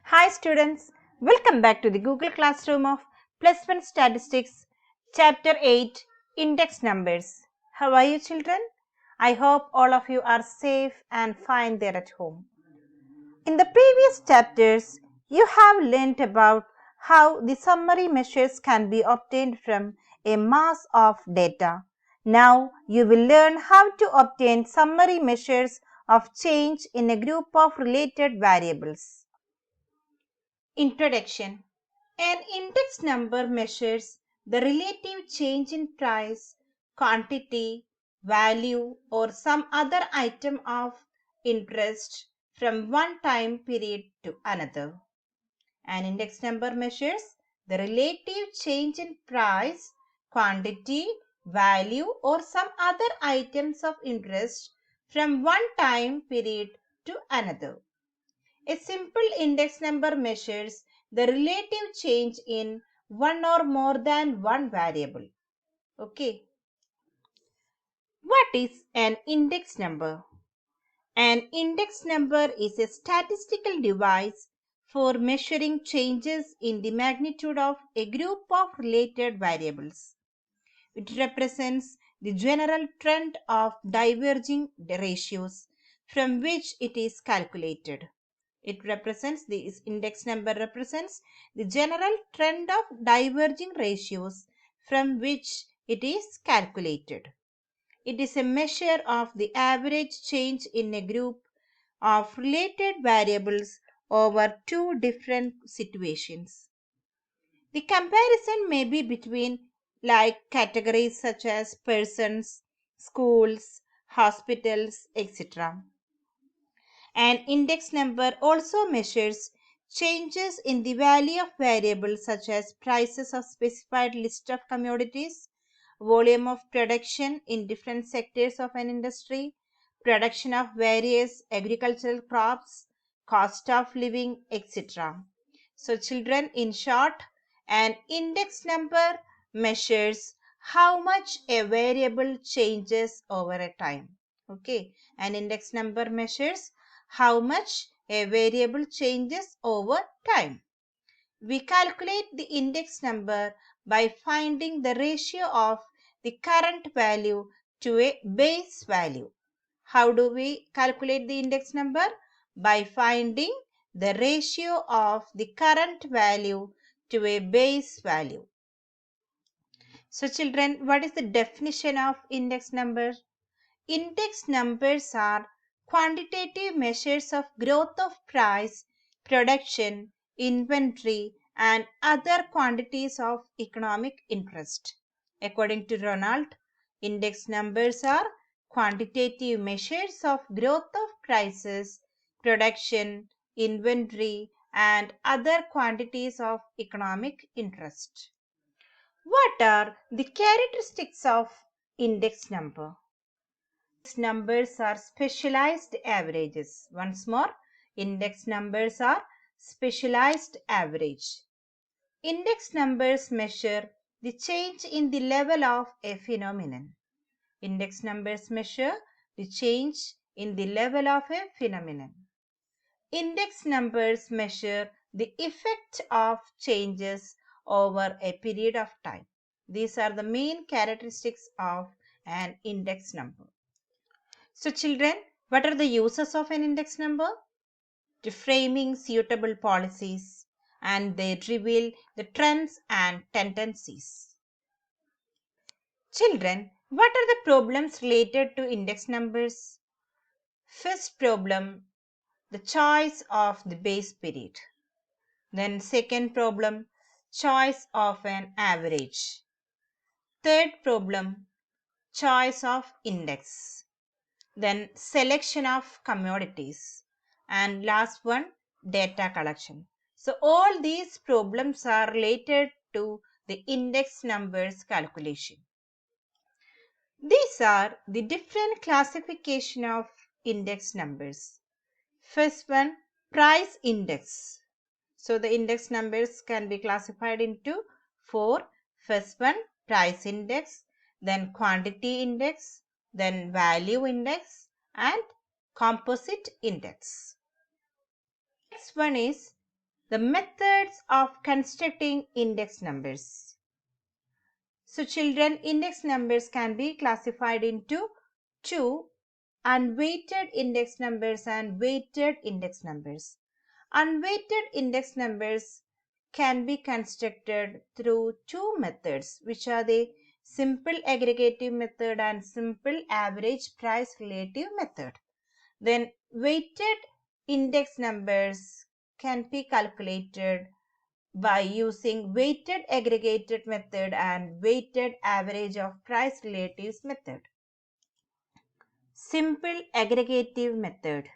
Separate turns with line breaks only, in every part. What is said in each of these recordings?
Hi students, welcome back to the Google Classroom of Plus One Statistics, Chapter 8, Index Numbers. How are you children? I hope all of you are safe and fine there at home. In the previous chapters, you have learnt about how the summary measures can be obtained from a mass of data. Now you will learn how to obtain summary measures of change in a group of related variables. Introduction. An index number measures the relative change in price, quantity, value, or some other item of interest from one time period to another. An index number measures the relative change in price, quantity, value, or some other items of interest from one time period to another. A simple index number measures the relative change in one or more than one variable. Okay. What is an index number? An index number is a statistical device for measuring changes in the magnitude of a group of related variables. It represents the general trend of diverging ratios from which it is calculated. This index number represents the general trend of diverging ratios from which it is calculated. It is a measure of the average change in a group of related variables over two different situations. The comparison may be between categories such as persons, schools, hospitals, etc. An index number also measures changes in the value of variables such as prices of specified list of commodities, volume of production in different sectors of an industry, production of various agricultural crops, cost of living, etc. So children, in short, an index number measures how much a variable changes over a time. Okay, an index number measures how much a variable changes over time. We calculate the index number by finding the ratio of the current value to a base value. How do we calculate the index number? By finding the ratio of the current value to a base value. So children, what is the definition of index number? Index numbers are quantitative measures of growth of price, production, inventory, and other quantities of economic interest. According to Ronald, index numbers are quantitative measures of growth of prices, production, inventory, and other quantities of economic interest. What are the characteristics of index number? Numbers are specialized averages. Once more, index numbers are specialized average. Index numbers measure the change in the level of a phenomenon. Index numbers measure the change in the level of a phenomenon. Index numbers measure the effect of changes over a period of time. These are the main characteristics of an index number. So children, what are the uses of an index number? To framing suitable policies, and they reveal the trends and tendencies. Children, what are the problems related to index numbers? First problem, the choice of the base period. Then second problem, choice of an average. Third problem, choice of index. Then selection of commodities, and last one, data collection. So all these problems are related to the index numbers calculation. These are the different classification of index numbers. First one, price index. So the index numbers can be classified into four. First one, price index, then quantity index, then value index, and composite index. Next one is The methods of constructing index numbers. So children, index numbers can be classified into two: unweighted index numbers and weighted index numbers. Unweighted index numbers can be constructed through two methods, which are the simple aggregative method and simple average price relative method. Then weighted index numbers can be calculated by using weighted aggregated method and weighted average of price relatives method. Simple aggregative method.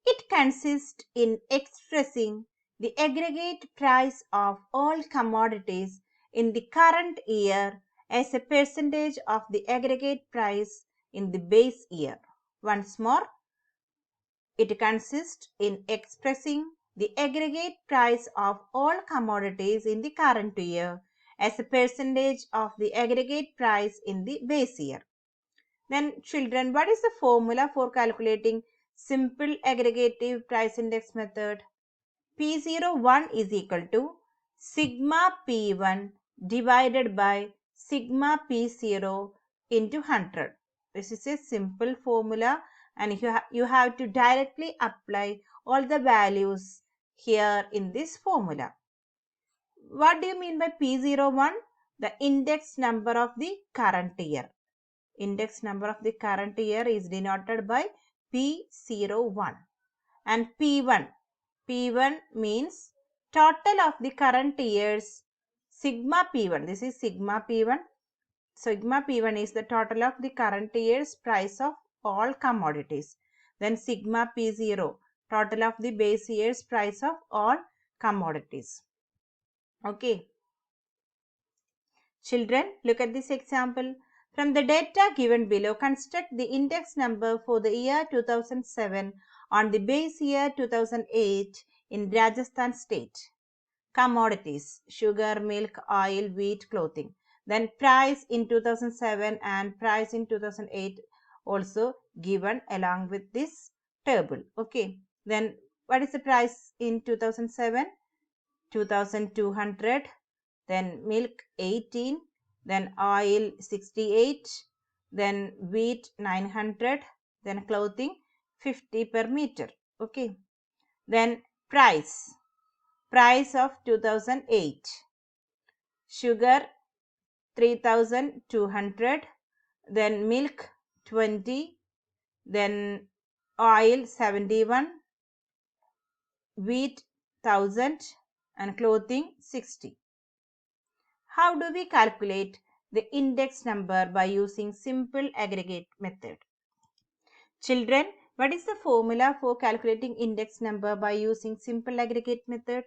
It consists in expressing the aggregate price of all commodities in the current year as a percentage of the aggregate price in the base year. Once more, it consists in expressing the aggregate price of all commodities in the current year as a percentage of the aggregate price in the base year. Then children, what is the formula for calculating simple aggregative price index method? P01 is equal to sigma P1 divided by sigma P0 into 100. This is a simple formula and you have to directly apply all the values here in this formula. What do you mean by P01? The index number of the current year. Index number of the current year is denoted by P01. And P1 means total of the current year's sigma P1. This is sigma P1. Sigma P1 is the total of the current year's price of all commodities. Then sigma P0, total of the base year's price of all commodities. Okay. Children, look at this example. From the data given below, construct the index number for the year 2007 on the base year 2008 in Rajasthan state. Commodities: sugar, milk, oil, wheat, clothing. Then price in 2007 and price in 2008 also given along with this table. Okay. Then what is the price in 2007? 2200. Then milk 18, then oil 68, then wheat 900, then clothing 50 per meter. Okay. Then price of 2008. Sugar 3200, then milk 20, then oil 71, wheat 1000 and clothing 60. How do we calculate the index number by using simple aggregate method? Children, what is the formula for calculating index number by using simple aggregate method?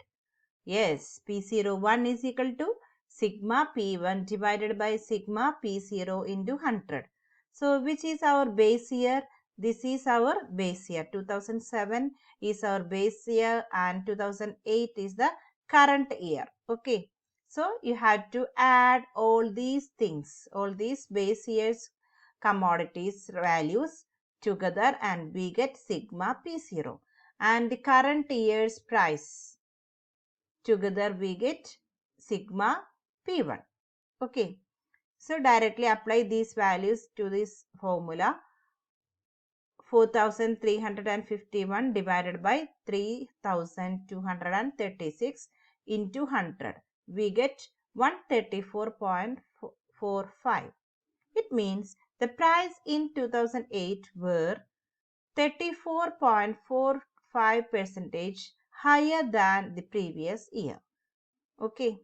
Yes, P01 is equal to sigma P1 divided by sigma P0 into 100. So, which is our base year? This is our base year. 2007 is our base year and 2008 is the current year. Okay. So, you have to add all these things, all these base years commodities values together and we get sigma P0 and the current year's price. Together we get sigma P1. Okay. So, directly apply these values to this formula. 4351 divided by 3236 into 100. We get 134.45. It means the price in 2008 were 34.45% higher than the previous year. Okay.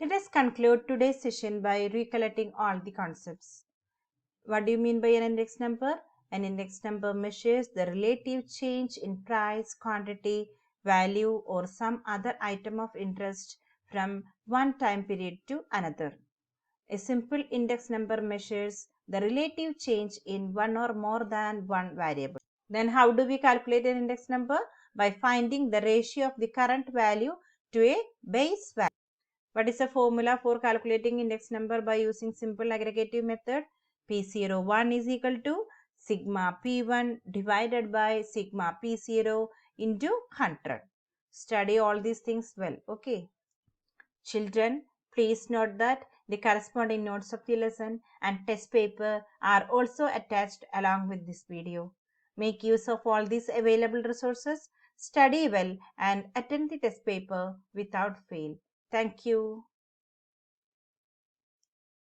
Let us conclude today's session by recollecting all the concepts. What do you mean by an index number? An index number measures the relative change in price, quantity, value or some other item of interest from one time period to another. A simple index number measures the relative change in one or more than one variable. Then how do we calculate an index number? By finding the ratio of the current value to a base value. What is the formula for calculating index number by using simple aggregative method? P01 is equal to sigma P1 divided by sigma P0 into 100. Study all these things well. Okay. Children, please note that the corresponding notes of the lesson and test paper are also attached along with this video. Make use of all these available resources, study well and attend the test paper without fail. Thank you.